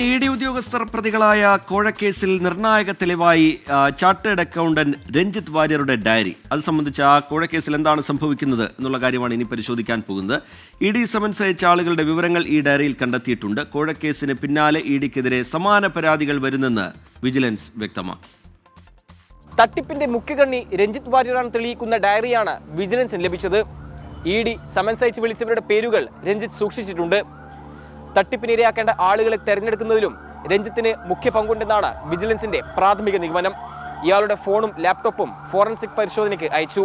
ED. ഉദ്യോഗസ്ഥർ പ്രതികളായ കോഴക്കേസിൽ നിർണായക തെളിവായി ചാർട്ടേഡ് അക്കൗണ്ടന്റ് രഞ്ജിത്ത് വാര്യരുടെ ഡയറി. അത് സംബന്ധിച്ച് ആ കോഴക്കേസിൽ എന്താണ് സംഭവിക്കുന്നത് എന്നുള്ള കാര്യമാണ് ഇനി പരിശോധിക്കാൻ പോകുന്നത്. ഇ.ഡി. സമൻസ് അയച്ച ആളുകളുടെ വിവരങ്ങൾ ഈ ഡയറിയിൽ കണ്ടെത്തിയിട്ടുണ്ട്. കോഴക്കേസിന് പിന്നാലെ ഇ.ഡിക്കെതിരെ സമാന പരാതികൾ വരുന്നെന്ന് വിജിലൻസ് വ്യക്തമാക്കി. തട്ടിപ്പിന്റെ മുഖ്യകണ്ണി രഞ്ജിത്ത് വാര്യരാണ് തെളിയിക്കുന്ന ഡയറിയാണ് വിജിലൻസിന് ലഭിച്ചത്. ഇ.ഡി. സമൻസ് അയച്ച് വിളിച്ചവരുടെ പേരുകൾ രഞ്ജിത്ത് സൂക്ഷിച്ചിട്ടുണ്ട്. തട്ടിപ്പിനിരയാക്കേണ്ട ആളുകളെ തെരഞ്ഞെടുക്കുന്നതിലും രഞ്ജിത്തിന് മുഖ്യ പങ്കുണ്ടെന്നാണ് വിജിലൻസിന്റെ പ്രാഥമിക നിഗമനം. ഇയാളുടെ ഫോണും ലാപ്ടോപ്പും ഫോറൻസിക് പരിശോധനയ്ക്ക് അയച്ചു.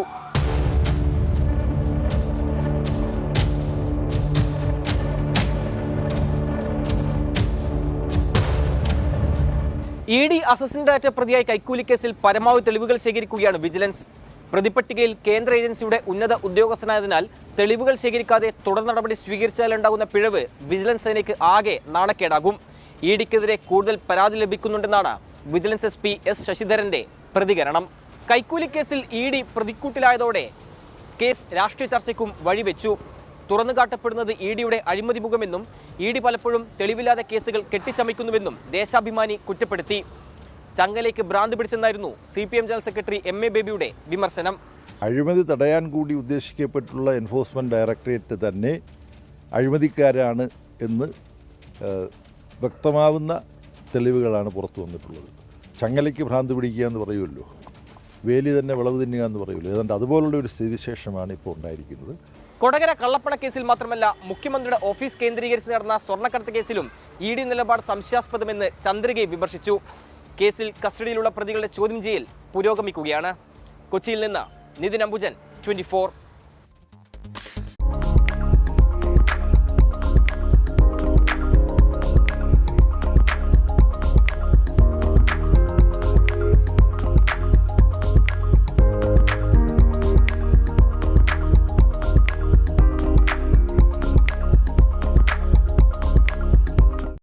ഇ.ഡി. അസസിൻ ഡാറ്റ പ്രതിയായി കൈക്കൂലി കേസിൽ പരമാവധി തെളിവുകൾ ശേഖരിക്കുകയാണ് വിജിലൻസ്. പ്രതിപട്ടികയിൽ കേന്ദ്ര ഏജൻസിയുടെ ഉന്നത ഉദ്യോഗസ്ഥനായതിനാൽ തെളിവുകൾ ശേഖരിക്കാതെ തുടർ നടപടി സ്വീകരിച്ചാലുണ്ടാകുന്ന പിഴവ് വിജിലൻസ് സേനയ്ക്ക് ആകെ നാണക്കേടാകും. ഇ.ഡിക്കെതിരെ കൂടുതൽ പരാതി ലഭിക്കുന്നുണ്ടെന്നാണ് വിജിലൻസ് SP എസ് ശശിധരന്റെ പ്രതികരണം. കൈക്കൂലി കേസിൽ ഇ.ഡി. പ്രതിക്കൂട്ടിലായതോടെ കേസ് രാഷ്ട്രീയ ചർച്ചയ്ക്കും വഴിവെച്ചു. തുറന്നുകാട്ടപ്പെടുന്നത് ഇ.ഡിയുടെ അഴിമതി മുഖമെന്നും ഇ.ഡി. പലപ്പോഴും തെളിവില്ലാതെ കേസുകൾ കെട്ടിച്ചമയ്ക്കുന്നുവെന്നും ദേശാഭിമാനി കുറ്റപ്പെടുത്തി. ചങ്ങലേക്ക് ഭ്രാന്ത് പിടിച്ചെന്നായിരുന്നു CPM ജനറൽ സെക്രട്ടറി MA ബേബിയുടെ വിമർശനം. അഴിമതി തടയാൻ കൂടി ഉദ്ദേശിക്കപ്പെട്ടുള്ള എൻഫോഴ്സ്മെൻറ്റ് ഡയറക്ടറേറ്റ് തന്നെ അഴിമതിക്കാരാണ് എന്ന് വ്യക്തമാവുന്ന തെളിവുകളാണ് പുറത്തു വന്നിട്ടുള്ളത്. ചങ്ങലയ്ക്ക് ഭ്രാന്ത് പിടിക്കുക എന്ന് പറയുമല്ലോ, വേലി തന്നെ വിളവ് തിന്നുക എന്ന് പറയുമല്ലോ, ഏതാണ്ട് അതുപോലുള്ള ഒരു സ്ഥിതിവിശേഷമാണ് ഇപ്പോൾ ഉണ്ടായിരിക്കുന്നത്. കൊടകര കള്ളപ്പണ കേസിൽ മാത്രമല്ല, മുഖ്യമന്ത്രിയുടെ ഓഫീസ് കേന്ദ്രീകരിച്ച് നടന്ന സ്വർണ്ണക്കടത്ത് കേസിലും ഇ.ഡി. നിലപാട് സംശയാസ്പദമെന്ന് ചന്ദ്രികയെ വിമർശിച്ചു. കേസിൽ കസ്റ്റഡിയിലുള്ള പ്രതികളുടെ ചോദ്യം ചെയ്യൽ പുരോഗമിക്കുകയാണ്. കൊച്ചിയിൽ നിന്ന് നിതിൻ അംബുജൻ, 24.